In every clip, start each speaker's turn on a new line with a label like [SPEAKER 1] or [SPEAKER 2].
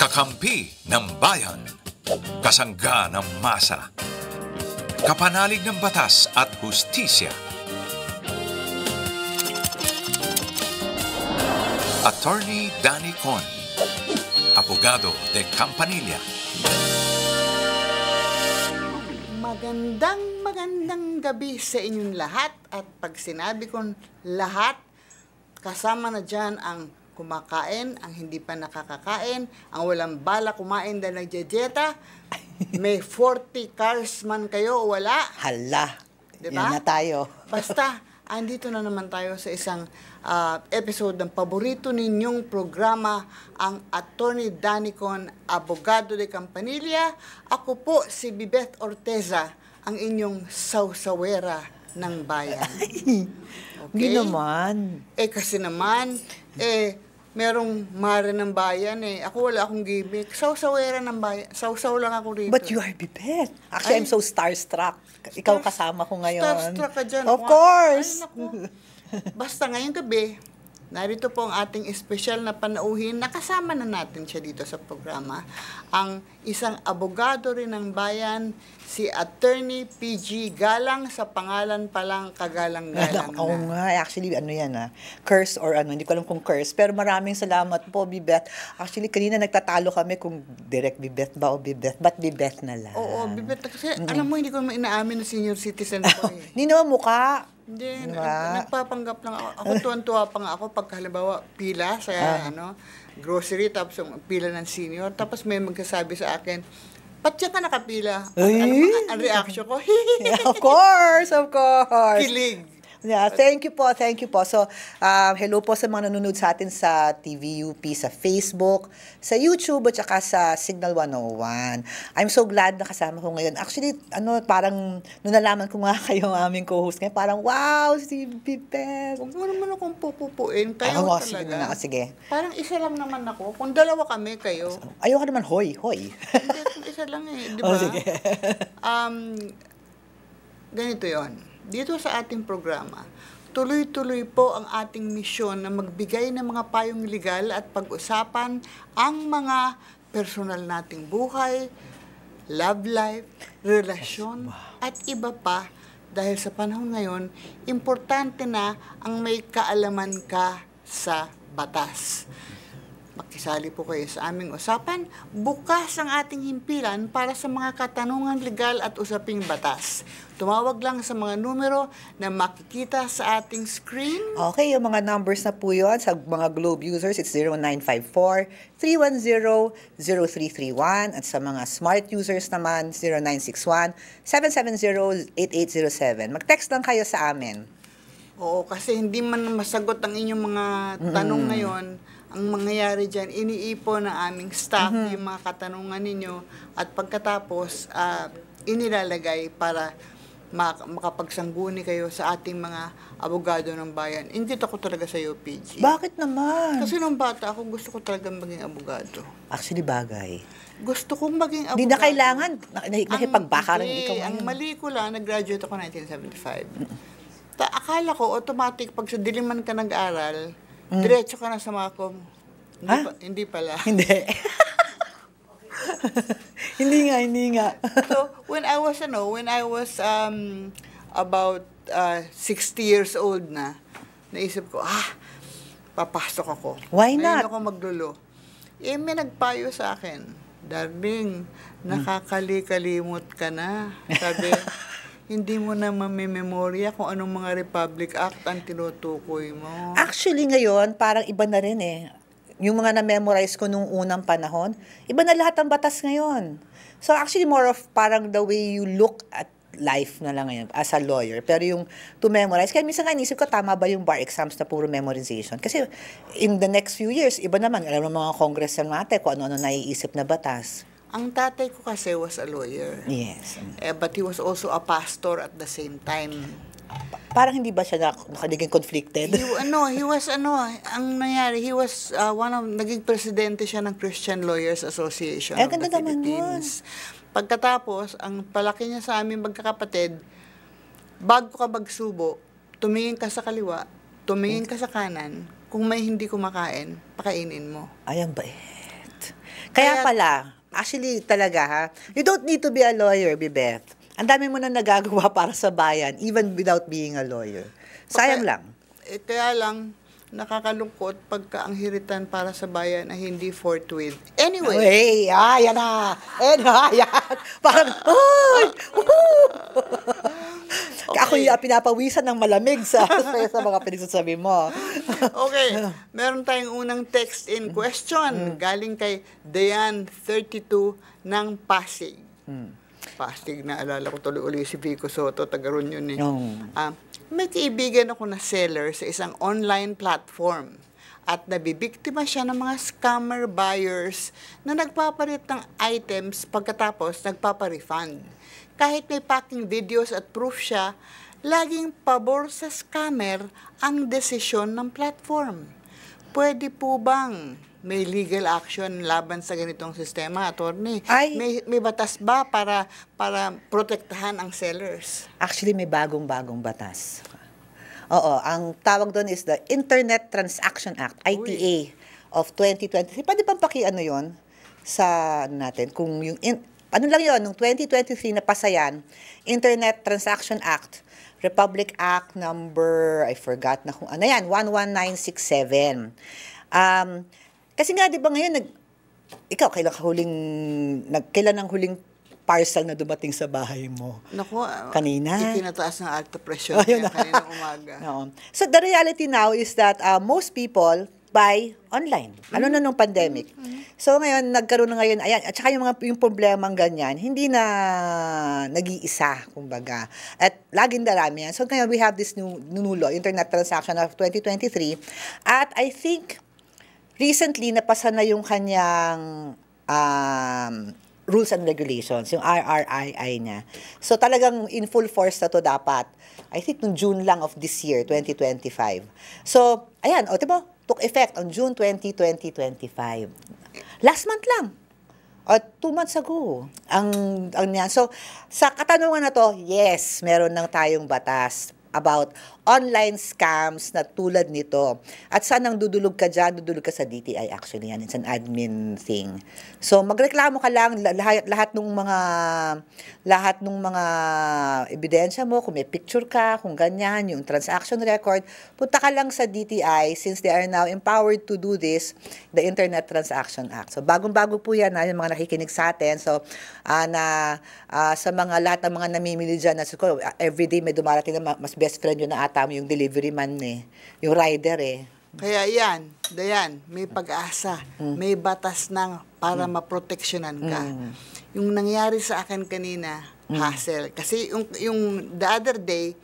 [SPEAKER 1] Kakampi ng bayan. Kasangga ng masa. Kapanalig ng batas at hustisya. Attorney Danny Con. Abogado de Campanilla.
[SPEAKER 2] Magandang gabi sa inyong lahat. At pag sinabi kong lahat, kasama na dyan ang kumakain, ang hindi pa nakakakain, ang walang bala kumain dahil nagjejeta. May 40 cars man kayo o wala.
[SPEAKER 3] Hala,
[SPEAKER 2] diba?
[SPEAKER 3] Yan na tayo.
[SPEAKER 2] Basta, andito na naman tayo sa isang episode ng paborito ninyong programa, ang Attorney Danny Con, Abogado de Campanilla. Ako po si Bibeth Orteza, ang inyong sawsawera ng bayan.
[SPEAKER 3] Hindi naman.
[SPEAKER 2] Kasi naman, merong mare ng bayan Ako wala akong gimmick. Sawsawera ng bayan. Sawsaw lang ako rito.
[SPEAKER 3] But you are Bibeth. Actually, I'm so starstruck. Ikaw kasama ko ngayon.
[SPEAKER 2] Starstruck ka dyan.
[SPEAKER 3] Of course.
[SPEAKER 2] Ay, naku. Basta ngayong gabi, narito po ang ating espesyal na panauhin. Nakasama na natin siya dito sa programa. Ang isang abogado rin ng bayan, si Attorney PG Galang, sa pangalan pa lang kagalang-galang na.
[SPEAKER 3] Oo nga, actually, curse or hindi ko alam kung curse. Pero maraming salamat po, Bibeth. Actually, kanina nagtatalo kami kung direct Bibeth ba o Bibeth. Ba't Bibeth na lang?
[SPEAKER 2] Oo, Bibeth. Kasi alam mo, hindi ko naman inaamin na senior citizen ko
[SPEAKER 3] Hindi naman mukha.
[SPEAKER 2] Hindi, nagpapanggap lang ako. Ako tuwan-tuwa pa nga ako pag halimbawa pila sa grocery, tapos yung pila ng senior, tapos may magsasabi sa akin, ba't siya ka nakapila? Ang reaction ko,
[SPEAKER 3] Of course.
[SPEAKER 2] kilig.
[SPEAKER 3] Yeah, thank you po. So, hello po sa mga nanonood sa atin sa TVUP, sa Facebook, sa YouTube, at saka sa Signal 101. I'm so glad na kasama ko ngayon. Actually, parang, nung nalaman ko nga kayo ang aming co-host ngayon, parang, wow, si Bibeth.
[SPEAKER 2] Huwag mo naman akong pupupuin. Kayo talaga.
[SPEAKER 3] Sige.
[SPEAKER 2] Parang isa lang naman ako. Kung dalawa kami, kayo.
[SPEAKER 3] Ayoko naman, hoy.
[SPEAKER 2] Hindi, kung isa lang di ba?
[SPEAKER 3] Sige.
[SPEAKER 2] Ganito yon. Dito sa ating programa, tuloy-tuloy po ang ating misyon na magbigay ng mga payong legal at pag-usapan ang mga personal nating buhay, love life, relasyon, at iba pa. Dahil sa panahon ngayon, importante na ang may kaalaman ka sa batas. Makisali po kayo sa aming usapan. Bukas ang ating himpilan para sa mga katanungan legal at usaping batas. Tumawag lang sa mga numero na makikita sa ating screen.
[SPEAKER 3] Okay, yung mga numbers na po yun. Sa mga Globe users, it's 0954-310-0331. At sa mga Smart users naman, 0961-770-8807. Mag-text lang kayo sa amin.
[SPEAKER 2] Oo, kasi hindi man masagot ang inyong mga tanong ngayon. Ang mangyayari dyan, iniipon ng aming staff yung mga katanungan ninyo at pagkatapos, inilalagay para makapagsangguni kayo sa ating mga abogado ng bayan. Invite ako talaga sa iyo, PG.
[SPEAKER 3] Bakit naman?
[SPEAKER 2] Kasi nung bata ako, gusto ko talaga maging abogado.
[SPEAKER 3] Actually, bagay.
[SPEAKER 2] Gusto kong maging abogado.
[SPEAKER 3] Hindi na kailangan. Nakipagbaka rin ikaw.
[SPEAKER 2] Ang mali ko lang, nag-graduate ako 1975. Akala ko, automatic, pag sa diliman ka nag-aral, diretso ka na sa mako mo. Hindi pala.
[SPEAKER 3] Hindi. Hindi nga.
[SPEAKER 2] So, when I was about 60 years old na, naisip ko, papasok ako.
[SPEAKER 3] Why not?
[SPEAKER 2] Ngayon ako maglulo. May nagpayo sa akin, darling, nakakalimot ka na. Sabi, hindi mo na mamimemorya kung anong mga Republic Act ang tinutukoy mo.
[SPEAKER 3] Actually, ngayon, parang iba na rin Yung mga na-memorize ko nung unang panahon, iba na lahat ang batas ngayon. So actually, more of parang the way you look at life na lang ngayon as a lawyer. Pero yung to memorize, kaya minsan nga inisip ko, tama ba yung bar exams na puro memorization? Kasi in the next few years, iba naman, alam ng mga congressman natin kung ano-ano naiisip na batas.
[SPEAKER 2] Ang tatay ko kasi was a lawyer.
[SPEAKER 3] Yes.
[SPEAKER 2] But he was also a pastor at the same time.
[SPEAKER 3] Parang hindi ba siya naging conflicted?
[SPEAKER 2] Ang nangyari, he was naging presidente siya ng Christian Lawyers Association of the Philippines. Pagkatapos, ang palaki niya sa amin magkakapatid, bago ka magsubo, tumingin ka sa kaliwa, tumingin ka sa kanan, kung may hindi kumakain, pakainin mo.
[SPEAKER 3] Ayan ba Correct. Kaya pala, actually talaga ha, you don't need to be a lawyer, Bibeth. Ang dami mo na nagagawa para sa bayan, even without being a lawyer. Sayang lang.
[SPEAKER 2] Kaya lang, nakakalungkot pagka ang hiritan para sa bayan ay hindi forthwith. Anyway.
[SPEAKER 3] Hey, yan na. Yan. Parang, ay! Okay. Ako yung pinapawisan ng malamig sa mga pinagsasabi mo.
[SPEAKER 2] Okay. Meron tayong unang text in question. Galing kay Dayan, 32, ng Pasig. Pasig, naalala ko tuloy uli si Vico Soto, taga-ron yun eh. May kaibigan ako na seller sa isang online platform at nabibiktima siya ng mga scammer buyers na nagpapalit ng items pagkatapos nagpapa-refund. Kahit may packing videos at proof siya, laging pabor sa scammer ang desisyon ng platform. Pwede po bang may legal action laban sa ganitong sistema, attorney? May batas ba para protektahan ang sellers?
[SPEAKER 3] Actually, may bagong batas. Oo, ang tawag doon is the Internet Transaction Act, ITA, of 2023. Pwede bang paki-ano yun sa natin? Kung yung, ano lang yun, nung 2023 na pasayan, Internet Transaction Act, Republic Act number, I forgot na kung ano yan, 11967. Kasi nga, di ba ngayon, ikaw, kailan ang huling parcel na dumating sa bahay mo?
[SPEAKER 2] Naku,
[SPEAKER 3] kanina.
[SPEAKER 2] Itinataas ng alta pressure kaninang umaga.
[SPEAKER 3] No. So, the reality now is that most people buy online. Ano na nung pandemic. So, ngayon, nagkaroon na ngayon, ayan, at saka yung problemang ganyan, hindi na nag-iisa, kumbaga. At laging darami yan. So, ngayon, we have this new law, Internet Transaction of 2023. At I think, recently, napasa na yung kanyang rules and regulations, yung RRII niya. So, talagang in full force na to dapat. I think nung June lang of this year, 2025. So, ayan, diba, took effect on June 20, 2025. Last month lang. O, 2 months ago. Ang yan. So, sa katanungan na to, yes, meron nang tayong batas about online scams na tulad nito. At saan ang dudulog ka dyan? Dudulog ka sa DTI actually. Yan. It's an admin thing. So, magreklamo ka lang lahat ng mga ebidensya mo, kung may picture ka, kung ganyan, yung transaction record, punta ka lang sa DTI since they are now empowered to do this, the Internet Transaction Act. So, bagong-bago po yan, yung mga nakikinig sa atin. So, sa lahat ng mga namimili dyan, everyday may dumarating na mas best friend yun na ata yung delivery man yung rider
[SPEAKER 2] Kaya Dayan, may pag-asa, may batas nang para maproteksyonan ka. Yung nangyari sa akin kanina, hassle. Kasi yung the other day,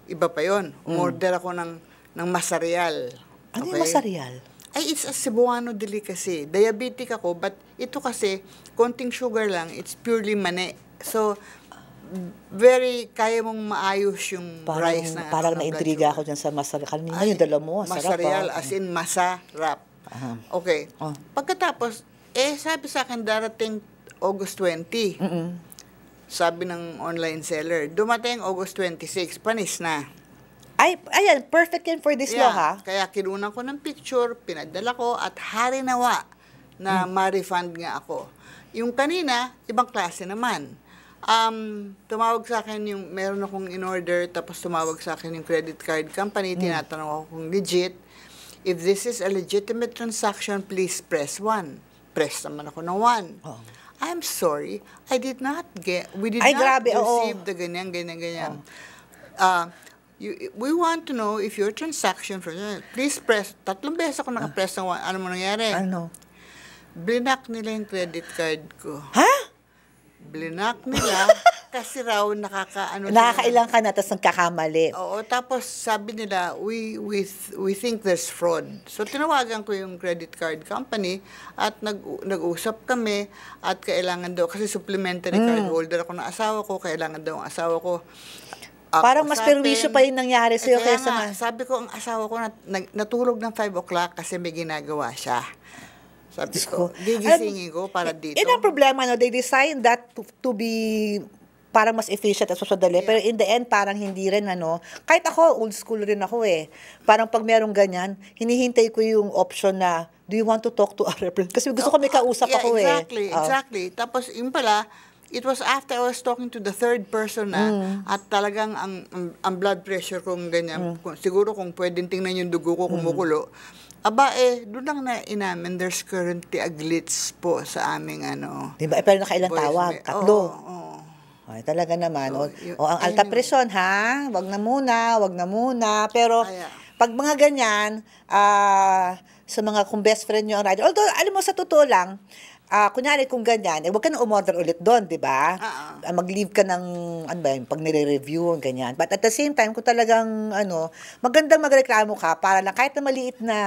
[SPEAKER 2] iba pa yon. Umorder ako ng masarial.
[SPEAKER 3] Ano yung masarial?
[SPEAKER 2] Ay, it's a Cebuano delicacy. Diabetic ako, but ito kasi, konting sugar lang, it's purely mani. So, kaya mong maayos yung rice na
[SPEAKER 3] parang na-intriga ako dyan sa masarap. Kanina yung dala mo, masarap.
[SPEAKER 2] Masarial, as in masarap. Okay. Pagkatapos, sabi sa akin darating August 20. Sabi ng online seller, dumating August 26, panis na.
[SPEAKER 3] Ayan, perfect yan for this law, ha?
[SPEAKER 2] Kaya kinunan ko ng picture, pinadala ko, at hari nawa na ma-refund nga ako. Yung kanina, ibang klase naman. Tumawag sa akin meron akong in-order, tapos tumawag sa akin yung credit card company, tinatanong ako kung legit. If this is a legitimate transaction, please press 1. Press naman ako ng 1. I'm sorry, we did not receive the ganyan. We want to know if your transaction, please press, 3 beses ako nakapress ng 1. Ano mo nangyari?
[SPEAKER 3] Ano?
[SPEAKER 2] Blinak nila yung credit card ko.
[SPEAKER 3] Ha?
[SPEAKER 2] Blinak nila kasi raw
[SPEAKER 3] nakakailang ka na tapos nagkakamali.
[SPEAKER 2] Oo, tapos sabi nila we think there's fraud. So tinawagan ko yung credit card company at nag-usap kami at kailangan daw kasi supplementary card holder ako ng asawa ko, kailangan daw ang asawa ko.
[SPEAKER 3] Parang mas perwisyo pa yung nangyari sa'yo kaysa
[SPEAKER 2] sabi ko ang asawa ko natulog ng 5 o'clock kasi may ginagawa siya. Sabi ko, gigisingin ko para dito.
[SPEAKER 3] Ang problema, they design that to be parang mas efficient at mas madali. Pero in the end, parang hindi rin, ano. Kahit ako, old school rin ako eh. Parang pag merong ganyan, hinihintay ko yung option na, do you want to talk to a representative? Kasi gusto ko may kausap ako
[SPEAKER 2] exactly,
[SPEAKER 3] eh.
[SPEAKER 2] Exactly. Tapos, yun pala, it was after I was talking to the third person na, at talagang ang blood pressure kong ganyan, siguro kung pwedeng tingnan yung dugo ko kumukulo, aba doon lang na inamin, there's currently a glitch po sa aming
[SPEAKER 3] Diba? Pero nakailang
[SPEAKER 2] voice
[SPEAKER 3] tawag?
[SPEAKER 2] me-
[SPEAKER 3] 3.
[SPEAKER 2] Oo.
[SPEAKER 3] Ay, talaga naman.
[SPEAKER 2] So,
[SPEAKER 3] Ang alta presyon, ha? Wag na muna. Pero, pag mga ganyan, sa mga kung best friend nyo ang rider, although, alam mo, sa totoo lang, kunyari kung ganyan, huwag ka na umorder ulit doon, di ba? Mag-leave ka ng, pag nire-review, ganyan. But at the same time, kung talagang, magandang magreklamo ka, para lang, kahit na maliit na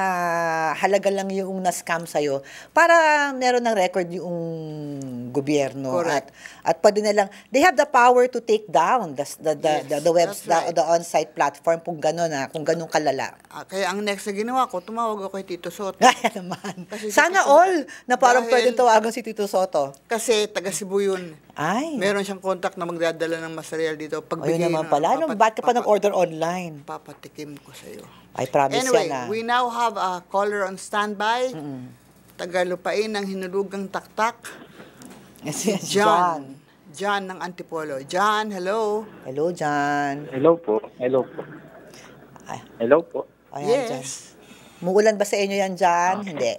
[SPEAKER 3] halaga lang yung na-scam sa'yo, para meron ng record yung gobyerno.
[SPEAKER 2] Correct.
[SPEAKER 3] At pwede na lang, they have the power to take down the
[SPEAKER 2] that's right.
[SPEAKER 3] the on-site platform kung ganun kalala.
[SPEAKER 2] Kaya ang next na ginawa ko, tumawag ako kay Tito Soto.
[SPEAKER 3] Kaya naman.
[SPEAKER 2] Kasi
[SPEAKER 3] Sana all na parang pwedeng tawagan si Tito Soto.
[SPEAKER 2] Kasi taga Cebu yun.
[SPEAKER 3] Ay.
[SPEAKER 2] Meron siyang contact na magdadala ng material dito.
[SPEAKER 3] Ayun naman pala. Ba't ka pa nag-order online?
[SPEAKER 2] Papatikim ko sa'yo.
[SPEAKER 3] I promise
[SPEAKER 2] Anyway,
[SPEAKER 3] yan
[SPEAKER 2] we now have a caller on standby. Tagalupain ng hinulugang taktak.
[SPEAKER 3] Yes,
[SPEAKER 2] John. John ng Antipolo. John, hello.
[SPEAKER 3] Hello, John.
[SPEAKER 4] Hello po.
[SPEAKER 3] Ay.
[SPEAKER 4] Hello po.
[SPEAKER 3] Ayan, John.
[SPEAKER 2] Yes.
[SPEAKER 3] Muulan ba sa inyo yan, John? Hindi.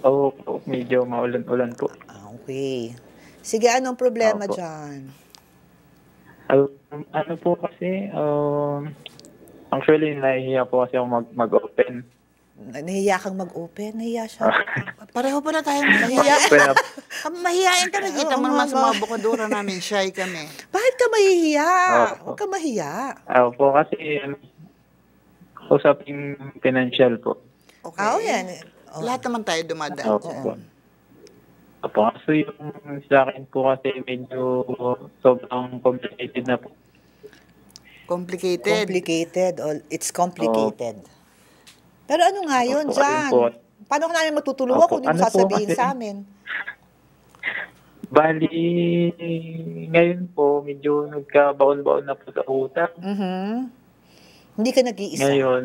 [SPEAKER 4] Oo po, medyo maulan-ulan po.
[SPEAKER 3] Okay. Sige, anong problema,
[SPEAKER 4] Opo.
[SPEAKER 3] John?
[SPEAKER 4] Ano po kasi, actually, nahihiya po kasi ako mag-open.
[SPEAKER 3] Nahiya kang mag-open? Nahiya siya.
[SPEAKER 2] Pareho pala tayo mahihiya.
[SPEAKER 4] Kaya,
[SPEAKER 2] Mahihiyain kami. Kita mo
[SPEAKER 3] Oo,
[SPEAKER 2] naman sa
[SPEAKER 3] nga.
[SPEAKER 2] mga bukadura namin. Shy kami.
[SPEAKER 3] Bakit ka mahihiya?
[SPEAKER 4] Opo.
[SPEAKER 3] Huwag ka mahiya.
[SPEAKER 4] po kasi, usaping financial po.
[SPEAKER 2] Okay.
[SPEAKER 3] Yan.
[SPEAKER 2] Lahat naman tayo dumadaan
[SPEAKER 4] Opo.
[SPEAKER 2] dyan.
[SPEAKER 4] Opo, so yung sa akin po kasi medyo sobrang complicated na po.
[SPEAKER 2] Complicated.
[SPEAKER 3] It's complicated. Pero ano nga yun,
[SPEAKER 4] Opo,
[SPEAKER 3] John?
[SPEAKER 4] ayun po.
[SPEAKER 3] Paano ka namin matutulungan
[SPEAKER 4] Opo,
[SPEAKER 3] kung hindi mo
[SPEAKER 4] ano po
[SPEAKER 3] sasabihin
[SPEAKER 4] kasi-
[SPEAKER 3] sa amin?
[SPEAKER 4] Bali, ngayon po, medyo nagkabaon-baon na po sa utang.
[SPEAKER 3] Hindi ka nag-iisa.
[SPEAKER 4] Ngayon,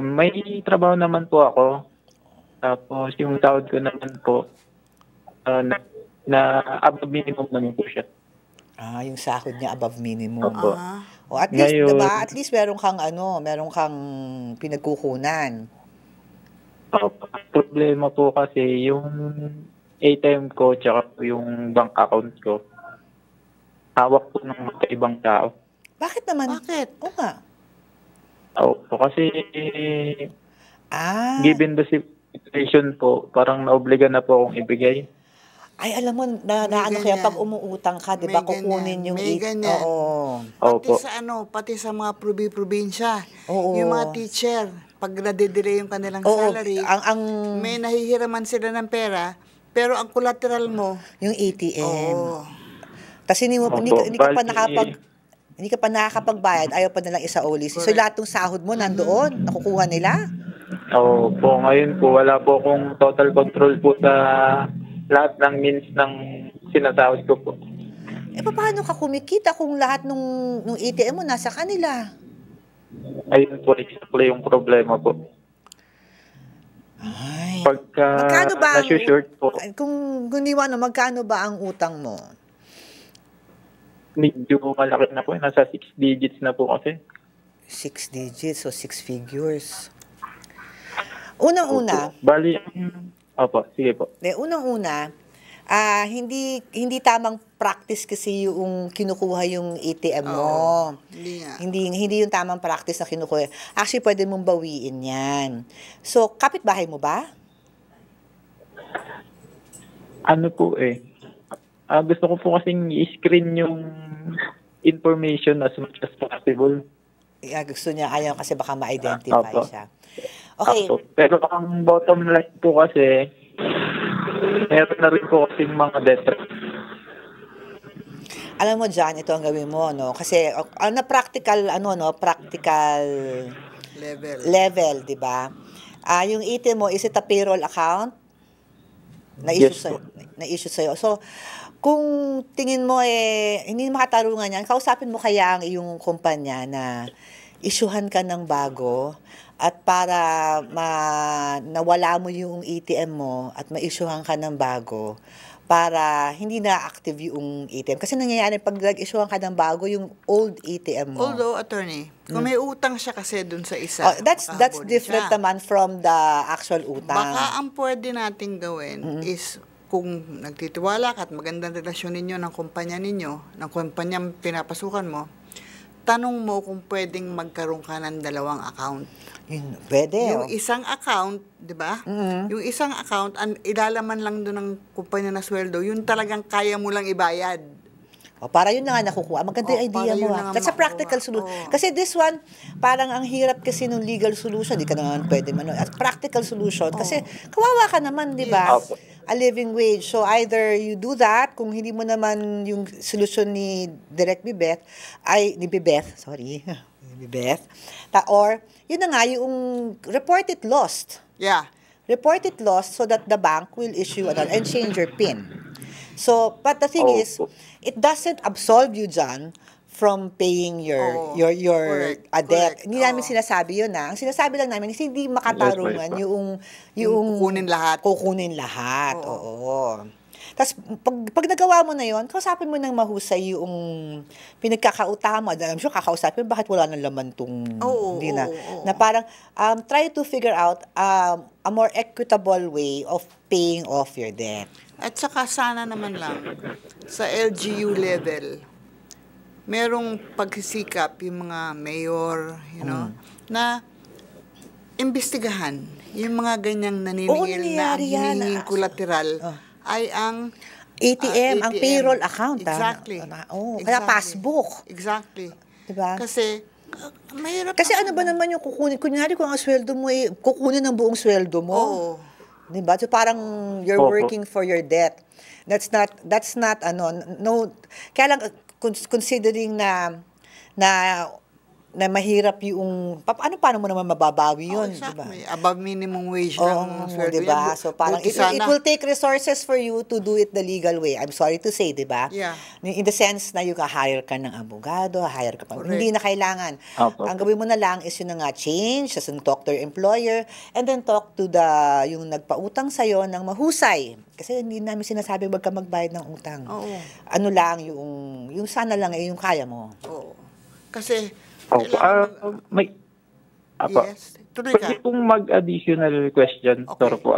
[SPEAKER 4] may trabaho naman po ako. Tapos yung sahod ko naman po, na above minimum naman po siya.
[SPEAKER 3] Yung sahod niya above minimum.
[SPEAKER 4] Opo.
[SPEAKER 3] O at least,
[SPEAKER 4] Ngayon-
[SPEAKER 3] diba? At least meron kang pinagkukunan.
[SPEAKER 4] Problema po kasi yung ATM ko tsaka yung bank account ko, hawak po ng ibang tao.
[SPEAKER 3] Bakit naman?
[SPEAKER 2] Bakit?
[SPEAKER 3] Oo nga.
[SPEAKER 4] Opo, kasi given the situation po, parang naobliga na po akong ibigay.
[SPEAKER 3] Ay, alam mo, na
[SPEAKER 2] May
[SPEAKER 3] ano kaya
[SPEAKER 2] ganyan.
[SPEAKER 3] pag umuutang ka, di ba,
[SPEAKER 2] May
[SPEAKER 3] kukunin
[SPEAKER 2] ganyan.
[SPEAKER 3] yung...
[SPEAKER 2] May ganyan.
[SPEAKER 3] Oo.
[SPEAKER 4] Opo.
[SPEAKER 2] Pati sa mga probinsya.
[SPEAKER 3] Oo.
[SPEAKER 2] Yung mga teacher, pag nade-delay yung kanilang
[SPEAKER 3] Oo,
[SPEAKER 2] salary,
[SPEAKER 3] ang-
[SPEAKER 2] may nahihiraman sila ng pera, pero ang collateral mo,
[SPEAKER 3] Yung ATM.
[SPEAKER 2] oo.
[SPEAKER 3] Tapos hindi ka pa
[SPEAKER 4] Bali-
[SPEAKER 3] nakakapagbayad, ayaw pa nilang isauli. So lahat ng sahod mo nandoon, nakukuha nila?
[SPEAKER 4] Opo, ngayon po, wala po akong total control po sa lahat ng means ng sinasahod ko po.
[SPEAKER 3] Paano ka kumikita kung lahat nung ATM mo nasa kanila?
[SPEAKER 4] Ayun po, exactly yung problema po.
[SPEAKER 3] Ay.
[SPEAKER 4] Pagka
[SPEAKER 3] Magkano ba
[SPEAKER 4] nasa-short po,
[SPEAKER 3] kung hindi mo magkano ba ang utang mo?
[SPEAKER 4] medyo malaki na po. Nasa 6 digits na po kasi.
[SPEAKER 3] 6 digits o 6 figures. Unang-una,
[SPEAKER 4] Opo. Bali, opo, sige po.
[SPEAKER 3] unang-una, hindi tamang practice kasi yung kinukuha yung ATM mo.
[SPEAKER 2] Hindi nga.
[SPEAKER 3] Hindi yung tamang practice na kinukuha. Actually, pwede mong bawiin yan. So, kapitbahay mo ba?
[SPEAKER 4] Ano po gusto ko po kasing i-screen yung information as much as possible.
[SPEAKER 3] Gusto niya, ayaw kasi baka ma-identify
[SPEAKER 4] Opo.
[SPEAKER 3] siya. Okay.
[SPEAKER 4] Opo. Pero ang bottom line po kasi, meron na rin po kasing mga death threats.
[SPEAKER 3] Alam mo dyan, ito ang gawin mo, no? Kasi, practical level, di ba? Yung ATM mo, is it a payroll account?
[SPEAKER 4] Yes po.
[SPEAKER 3] Na-issue sa'yo. So, kung tingin mo hindi makatarungan yan, kausapin mo kaya ang iyong kumpanya na isyuhan ka ng bago at para nawala mo yung ATM mo at ma-isyuhan ka ng bago para hindi na active yung ATM. Kasi nangyayari pag nag-isyuhan ka ng bago, yung old ATM mo.
[SPEAKER 2] Although, attorney, kung may utang siya kasi dun sa isa,
[SPEAKER 3] That's
[SPEAKER 2] makahabulin
[SPEAKER 3] different
[SPEAKER 2] siya.
[SPEAKER 3] naman from the actual utang.
[SPEAKER 2] Baka ang pwede nating gawin is kung nagtitiwala ka at magandang relasyon ninyo ng kumpanya ninyo, ng kumpanyang pinapasukan mo, tanong mo kung pwedeng magkaroon ka ng dalawang account.
[SPEAKER 3] Pwede.
[SPEAKER 2] Yung isang account, di ba? Yung isang account, ilalaman lang doon ng kumpanya na sweldo, yun talagang kaya mo lang ibayad.
[SPEAKER 3] Para yun na nga nakukuha. Maganda yung idea
[SPEAKER 2] para
[SPEAKER 3] mo.
[SPEAKER 2] yun na nga
[SPEAKER 3] That's a practical
[SPEAKER 2] makukuha.
[SPEAKER 3] solution. Kasi this one, parang ang hirap kasi nung legal solution. Di ka naman pwede At practical solution. Kasi kawawa ka naman, di ba?
[SPEAKER 4] Yes.
[SPEAKER 3] A living wage. So either you do that, kung hindi mo naman yung solution ni Direk Bibeth, ni Bibeth, or yun na nga, yung report it lost.
[SPEAKER 2] Yeah.
[SPEAKER 3] Report it lost so that the bank will issue and change your PIN. So, but the thing is, it doesn't absolve you, John, from paying your
[SPEAKER 2] correct,
[SPEAKER 3] debt.
[SPEAKER 2] correct.
[SPEAKER 3] Hindi namin sinasabi yun na. Ang sinasabi lang namin is hindi makatarungan
[SPEAKER 4] Yes,
[SPEAKER 3] yung
[SPEAKER 2] kukunin lahat.
[SPEAKER 3] Kukunin lahat. Oo. Tapos, pag nagawa mo na yon, kausapin mo ng mahusay yung pinagkakautangan mo. I'm sure kakausapin, bakit wala nang laman tong hindi na. Na parang, try to figure out a more equitable way of paying off your debt.
[SPEAKER 2] At saka sana naman lang, sa LGU level, merong pagsisikap yung mga mayor, na imbestigahan yung mga ganyang naniningil na ang
[SPEAKER 3] nangyayari yan.
[SPEAKER 2] hinihinging collateral ay ang
[SPEAKER 3] ATM, ang payroll account.
[SPEAKER 2] Exactly.
[SPEAKER 3] Kaya passbook.
[SPEAKER 2] Exactly.
[SPEAKER 3] Diba?
[SPEAKER 2] Kasi, mahirap.
[SPEAKER 3] Kasi ano ba naman yung kukunin? Kunyari kung ang sweldo mo kukunin ng buong sweldo mo.
[SPEAKER 2] Oo.
[SPEAKER 3] Diba? So parang you're
[SPEAKER 4] Opo.
[SPEAKER 3] working for your debt. That's not no, kaya lang considering na mahirap yung paano mo naman mababawi yun, diba?
[SPEAKER 2] Exactly. Above minimum wage
[SPEAKER 3] Oo,
[SPEAKER 2] ng sweldo
[SPEAKER 3] diba?
[SPEAKER 2] niya.
[SPEAKER 3] So parang it will take resources for you to do it the legal way. I'm sorry to say, diba?
[SPEAKER 2] Yeah.
[SPEAKER 3] In the sense na you hire ka ng abogado, hire ka pa.
[SPEAKER 2] Correct.
[SPEAKER 3] Hindi na kailangan.
[SPEAKER 4] Opo.
[SPEAKER 3] Ang gawin mo na lang is yun na nga, change, just talk to your employer, and then talk to yung nagpautang sa'yo ng mahusay. Kasi hindi namin sinasabi wag ka magbayad ng utang.
[SPEAKER 2] Oo.
[SPEAKER 3] Ano lang, yung sana lang yung kaya mo.
[SPEAKER 2] Oo. Kasi,
[SPEAKER 4] Opo.
[SPEAKER 2] yes. Tuloy ka.
[SPEAKER 4] Pwede pong mag-additional question,
[SPEAKER 2] Okay.
[SPEAKER 4] Toro po.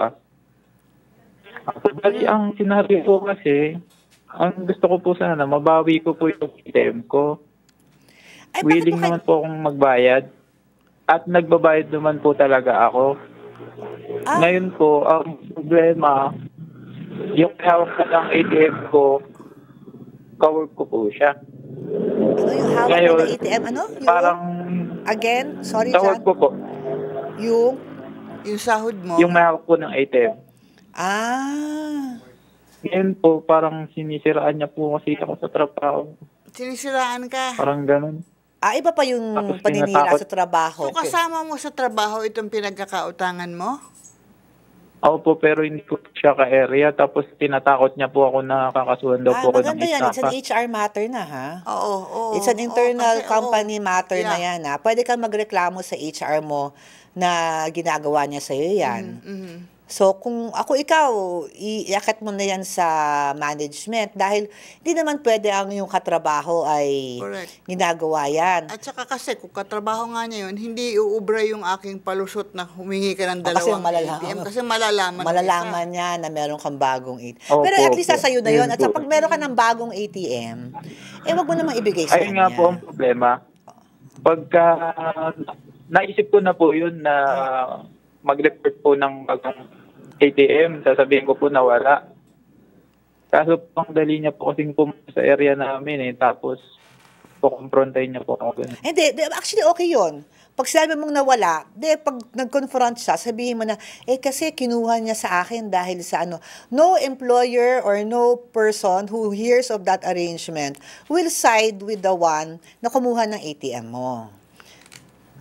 [SPEAKER 4] Bali, ang senaryo po kasi, ang gusto ko po sana, mabawi ko po yung ATM ko.
[SPEAKER 3] Ay, bakit
[SPEAKER 4] Willing
[SPEAKER 3] mo kayo-
[SPEAKER 4] naman po akong magbayad. At nagbabayad naman po talaga ako. Ngayon po, ang problema, yung hawak na ng ATM ko, kawork ko po siya.
[SPEAKER 3] Ano yung hawak
[SPEAKER 4] Ngayon,
[SPEAKER 3] ng ATM? Ano? Yung,
[SPEAKER 4] Parang,
[SPEAKER 3] again, sorry,
[SPEAKER 4] kawork
[SPEAKER 3] John.
[SPEAKER 4] ko po.
[SPEAKER 3] Yung,
[SPEAKER 2] Yung sahod mo,
[SPEAKER 4] Yung mahawak po ng ATM. Ngayon po, parang sinisiraan niya po kasi ako sa trabaho.
[SPEAKER 2] sinisiraan ka.
[SPEAKER 4] Parang ganun.
[SPEAKER 3] iba pa yung
[SPEAKER 4] Tapos
[SPEAKER 3] paninira
[SPEAKER 4] tinatakot.
[SPEAKER 3] sa trabaho.
[SPEAKER 2] So, kasama mo sa trabaho itong pinagkakautangan mo?
[SPEAKER 4] Ako po, pero hindi ko siya ka-area. Tapos tinatakot niya po ako na kakasuhan daw po ako ng
[SPEAKER 3] Maganda yan. It's an
[SPEAKER 4] estafa.
[SPEAKER 3] HR matter na, ha?
[SPEAKER 2] Oo.
[SPEAKER 3] It's an internal
[SPEAKER 2] kasi,
[SPEAKER 3] company matter na
[SPEAKER 2] Yeah.
[SPEAKER 3] yan, ha? Pwede kang magreklamo sa HR mo na ginagawa niya sa'yo yan.
[SPEAKER 2] Mhm.
[SPEAKER 3] So, kung ikaw, iakit mo na yan sa management dahil hindi naman pwede ang yung katrabaho ay
[SPEAKER 2] Correct.
[SPEAKER 3] ginagawa yan.
[SPEAKER 2] At saka kasi, kung katrabaho nga niya yun, hindi uubra yung aking palusot na humingi ka ng
[SPEAKER 3] Kasi
[SPEAKER 2] dalawang
[SPEAKER 3] malalaman.
[SPEAKER 2] ATM. Kasi malalaman. ng
[SPEAKER 3] Malalaman niya na meron kang bagong ATM.
[SPEAKER 4] Opo,
[SPEAKER 3] Pero at least
[SPEAKER 4] opo.
[SPEAKER 3] sa sa'yo na yun.
[SPEAKER 4] Yun
[SPEAKER 3] At sa
[SPEAKER 4] po.
[SPEAKER 3] pag meron ka ng bagong ATM, wag mo namang ibigay sa
[SPEAKER 4] Ayun nga
[SPEAKER 3] kanya.
[SPEAKER 4] po ang problema. Pagka naisip ko na po yun na mag-report po ng bagong ATM, sasabihin ko po na wala. Kaso pang dali niya po kasing pumunta sa area namin tapos kukumprontahin niya po ako. Ganun.
[SPEAKER 3] Hindi, actually okay yun. Pag sinabi mong nawala, pag nag-confront siya, sabihin mo na, kasi kinuha niya sa akin dahil sa no employer or no person who hears of that arrangement will side with the one na kumuha ng ATM mo.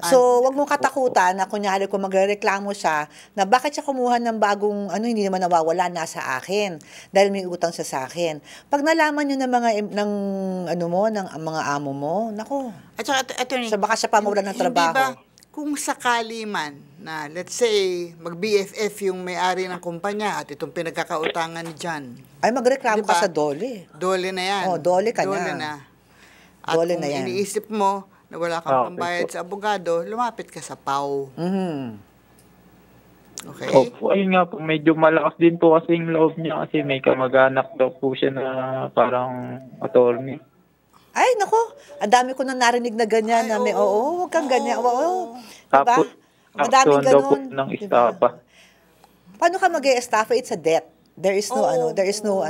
[SPEAKER 3] So, wag mong katakutan na kunyari kung magrereklamo siya na bakit siya kumuha ng bagong hindi naman nawawala, nasa akin dahil may utang siya sa akin. Pag nalaman niyo ng mga ng mga amo mo, nako.
[SPEAKER 2] At saka, attorney,
[SPEAKER 3] So, baka siya pa mawalan ng trabaho.
[SPEAKER 2] Hindi ba, kung sakali man na, let's say, mag-BFF yung may-ari ng kumpanya at itong pinagkakautangan ni John.
[SPEAKER 3] Ay, magreklamo
[SPEAKER 2] Diba?
[SPEAKER 3] ka sa dole.
[SPEAKER 2] Dole na yan.
[SPEAKER 3] Oh, dole ka
[SPEAKER 2] Dole
[SPEAKER 3] na.
[SPEAKER 2] na. At
[SPEAKER 3] Dole
[SPEAKER 2] kung
[SPEAKER 3] na yan.
[SPEAKER 2] iniisip mo na wala
[SPEAKER 4] Okay
[SPEAKER 2] kang pambayad
[SPEAKER 4] po.
[SPEAKER 2] sa abogado, lumapit ka sa PAW. Okay?
[SPEAKER 4] Opo, ayun nga po, medyo malakas din po kasi yung loob niya kasi may kamag-anak daw po siya na parang attorney.
[SPEAKER 3] Ay, nako. Ang dami ko na narinig na ganyan.
[SPEAKER 2] Ay,
[SPEAKER 3] na may,
[SPEAKER 2] oo.
[SPEAKER 3] huwag kang ganyan. Oo.
[SPEAKER 4] Tapos,
[SPEAKER 3] Diba? Madaming
[SPEAKER 4] daw po
[SPEAKER 3] ganun.
[SPEAKER 4] ng
[SPEAKER 3] Diba?
[SPEAKER 4] estafa.
[SPEAKER 3] Paano ka mag-e-estafa? It's a debt. There is no
[SPEAKER 2] Oo.
[SPEAKER 3] there is no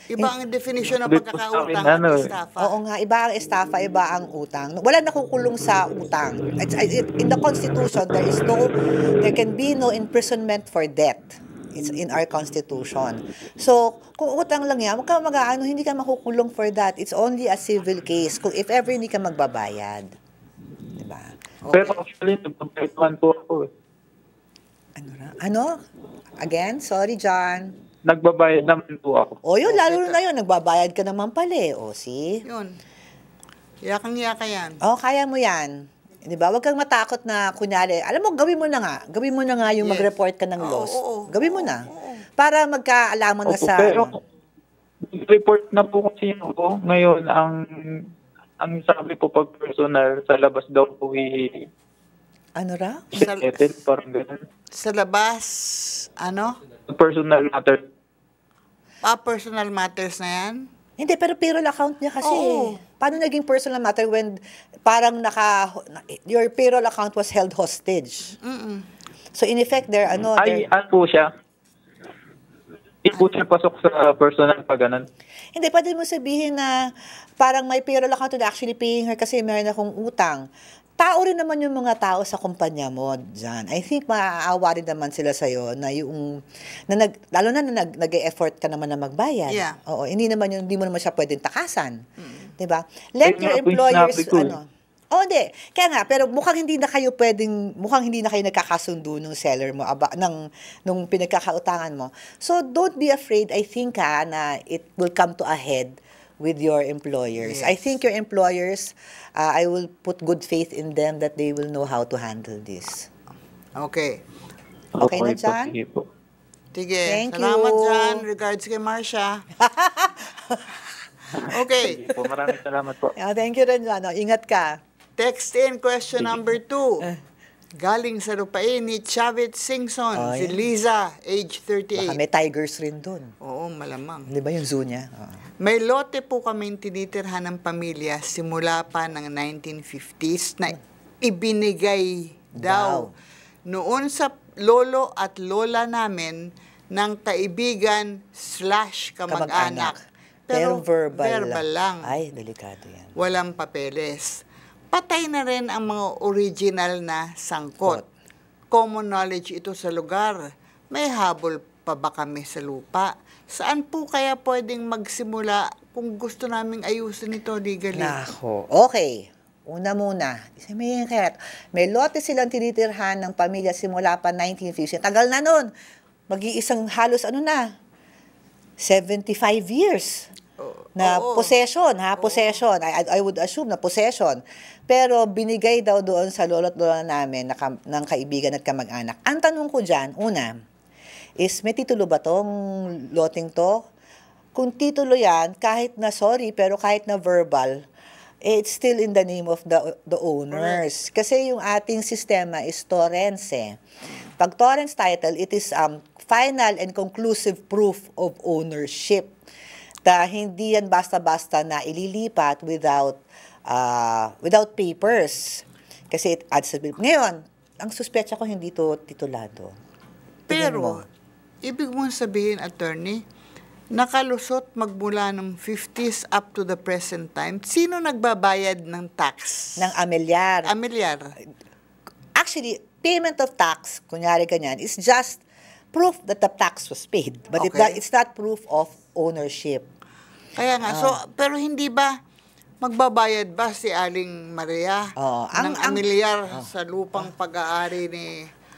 [SPEAKER 2] Iba ang definition ng
[SPEAKER 4] Sabi po sa
[SPEAKER 2] pagkakautang
[SPEAKER 4] akin,
[SPEAKER 2] at estafa.
[SPEAKER 3] Oo nga, iba ang estafa, iba ang utang. Wala nakukulong sa utang. In the Constitution, there can be no imprisonment for debt. It's in our Constitution. So, kung utang lang yan, hindi ka makukulong for that. It's only a civil case. Kung if ever hindi ka magbabayad. Diba?
[SPEAKER 4] Pero actually, nagpapaytuan po ako eh.
[SPEAKER 3] Ano? Again? Sorry, John.
[SPEAKER 4] Nagbabayad naman po ako.
[SPEAKER 3] O yun, lalo na yun. Nagbabayad ka naman pala eh. O, see?
[SPEAKER 2] Yun. Yakang-yaka yan.
[SPEAKER 3] O, kaya mo yan. Di ba? Huwag kang matakot na, kunyari, alam mo, gawin mo na nga. Gawin mo na nga yung
[SPEAKER 2] Yes.
[SPEAKER 3] mag-report ka ng
[SPEAKER 2] Oo,
[SPEAKER 3] loss.
[SPEAKER 2] oo.
[SPEAKER 3] Gawin mo na. Para magkaalaman na
[SPEAKER 4] Opo,
[SPEAKER 3] sa...
[SPEAKER 4] pero report na po kasi ako. Ngayon, ang sabi po pag personal, sa labas daw po
[SPEAKER 3] Ano ra?
[SPEAKER 4] settle, parang ganun.
[SPEAKER 2] Sa labas,
[SPEAKER 4] Personal matter.
[SPEAKER 2] personal matters na yan?
[SPEAKER 3] Hindi, pero payroll account niya kasi.
[SPEAKER 2] Oo.
[SPEAKER 3] Paano naging personal matter when parang your payroll account was held hostage? So, in effect,
[SPEAKER 4] Ay, po siya? Hindi po siya pasok sa personal pa ganun.
[SPEAKER 3] Hindi, pwede mo sabihin na parang may payroll account and actually paying her kasi meron akong utang. Tao rin naman yung mga tao sa kumpanya mo dyan. I think maaawa rin naman sila sa'yo na lalo na nag-e-effort ka naman na magbayad.
[SPEAKER 2] Yeah.
[SPEAKER 3] Oo, hindi mo naman siya pwedeng takasan. Diba? Let
[SPEAKER 4] Ayun
[SPEAKER 3] your
[SPEAKER 4] nga po yung
[SPEAKER 3] employers,
[SPEAKER 4] sinabi ko eh.
[SPEAKER 3] hindi. Kaya nga, pero mukhang hindi na kayo nagkakasundo nung seller mo, nung pinagkakautangan mo. So, don't be afraid, I think na it will come to a head with your employers.
[SPEAKER 2] Yes.
[SPEAKER 3] I think your employers, I will put good faith in them that they will know how to handle this.
[SPEAKER 2] Okay.
[SPEAKER 3] Okay na,
[SPEAKER 4] po,
[SPEAKER 3] John?
[SPEAKER 4] sige po.
[SPEAKER 2] Sige.
[SPEAKER 3] Thank
[SPEAKER 2] Salamat,
[SPEAKER 3] you.
[SPEAKER 2] John. Regards kay Marcia. Okay.
[SPEAKER 4] Sige po, maraming salamat po.
[SPEAKER 3] Yeah, thank you rin, John. Ingat ka.
[SPEAKER 2] Text in question number 2. Galing sa lupain ni Chavit Singson,
[SPEAKER 3] Oh,
[SPEAKER 2] si
[SPEAKER 3] yan.
[SPEAKER 2] Liza, age
[SPEAKER 3] Baka
[SPEAKER 2] 38.
[SPEAKER 3] may tigers rin dun.
[SPEAKER 2] Oo, malamang.
[SPEAKER 3] Di ba yung zoo niya? Oo.
[SPEAKER 2] May lote po kaming tinitirhan ng pamilya simula pa ng 1950s na ibinigay daw noon sa lolo at lola namin ng kaibigan / kamag-anak.
[SPEAKER 3] Pero verbal
[SPEAKER 2] lang.
[SPEAKER 3] Ay, delikado yan.
[SPEAKER 2] Walang papeles. Patay na rin ang mga original na sangkot. Common knowledge ito sa lugar. May habol pa ba kami sa lupa? Saan po kaya pwedeng magsimula kung gusto naming ayusin ito legally?
[SPEAKER 3] Nako. Okay. Una muna. May lote silang tinitirhan ng pamilya simula pa 1950. Tagal na nun. Mag-iisang halos 75 years na
[SPEAKER 2] Oo.
[SPEAKER 3] possession, possession. I would assume na possession. Pero binigay daw doon sa lolo't lola namin ng kaibigan at kamag-anak. Ang tanong ko dyan, una, is may titulo ba tong loting to? Kung titulo yan, kahit na pero kahit na verbal, it's still in the name of the owners. Kasi yung ating sistema is torrents eh. Pag torrents title, it is final and conclusive proof of ownership. Hindi yan basta-basta na ililipat without papers. Kasi it adds a bill. Ngayon, ang suspecha ko hindi to titulado. Tingin mo?
[SPEAKER 2] Pero, ibig mong sabihin, attorney, nakalusot magmula ng 50s up to the present time, sino nagbabayad ng tax?
[SPEAKER 3] Ng amilyar.
[SPEAKER 2] Amilyar.
[SPEAKER 3] Actually, payment of tax, kunyari ganyan, is just proof that the tax was paid. But
[SPEAKER 2] Okay.
[SPEAKER 3] it's not proof of ownership.
[SPEAKER 2] Kaya nga, pero hindi ba magbabayad ba si Aling Maria
[SPEAKER 3] Oo,
[SPEAKER 2] ng amilyar sa lupang pag-aari ni...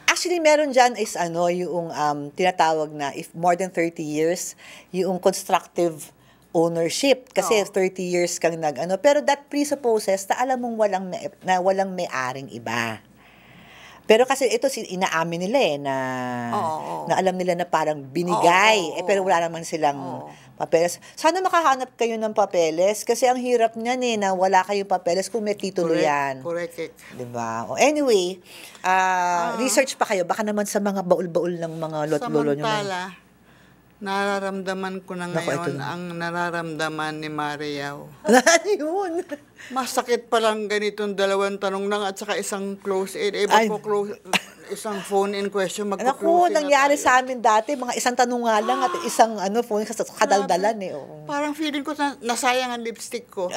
[SPEAKER 3] Actually, meron dyan is yung tinatawag na if more than 30 years, yung constructive ownership. Kasi 30 years kang pero that presupposes na alam mong walang may-aring iba. Pero kasi ito inaamin nila na alam nila na parang binigay, pero wala naman silang papeles. Sana makahanap kayo ng papeles kasi ang hirap niyan na wala kayong papeles kung may titulo yan.
[SPEAKER 2] Correct.
[SPEAKER 3] Diba? Anyway, research pa kayo. Baka naman sa mga baul-baul ng mga lolo nyo.
[SPEAKER 2] Samantala, nararamdaman ko na ngayon ang nararamdaman ni Mariaw.
[SPEAKER 3] Ano yun?
[SPEAKER 2] Masakit pa lang ganitong dalawang tanong lang at saka isang close-in. Isang phone-in question, magpo-closing
[SPEAKER 3] nangyari
[SPEAKER 2] na tayo.
[SPEAKER 3] sa amin dati, mga isang tanong nga lang at isang phone kadaldalan
[SPEAKER 2] Parang feeling ko nasayang ang lipstick ko.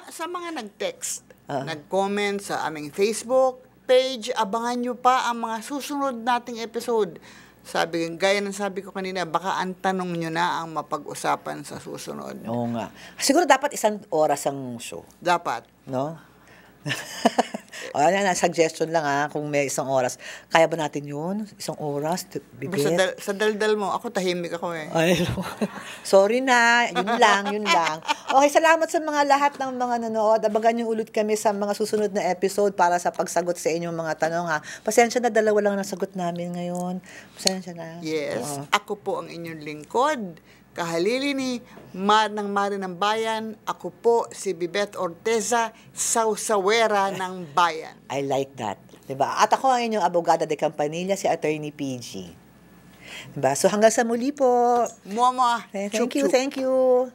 [SPEAKER 2] sa mga nag-text, nag-comment sa aming Facebook page, abangan nyo pa ang mga susunod nating episode. Gaya ng sabi ko kanina, baka ang tanong nyo na ang mapag-usapan sa susunod.
[SPEAKER 3] Oo nga. Siguro dapat 1 oras ang show.
[SPEAKER 2] Dapat.
[SPEAKER 3] No? Suggestion lang kung may 1 oras. Kaya ba natin yun? 1 oras?
[SPEAKER 2] Sa daldal mo, ako tahimik ako
[SPEAKER 3] Ay, sorry na. Yun lang. Okay, salamat sa mga lahat ng mga nanood. Abangan niyo ulit kami sa mga susunod na episode para sa pagsagot sa inyong mga tanong Pasensya na, 2 lang nasagot namin ngayon. Pasensya na.
[SPEAKER 2] Yes. Ako po ang inyong lingkod. Kahalili ni ng Mari ng Bayan, ako po si Bibet Orteza, sausawera ng bayan.
[SPEAKER 3] I like that. Diba? At ako ang inyong abogada de Campanilla, si Attorney PG. Diba? So hanggang sa muli po.
[SPEAKER 2] Muamua.
[SPEAKER 3] Thank you.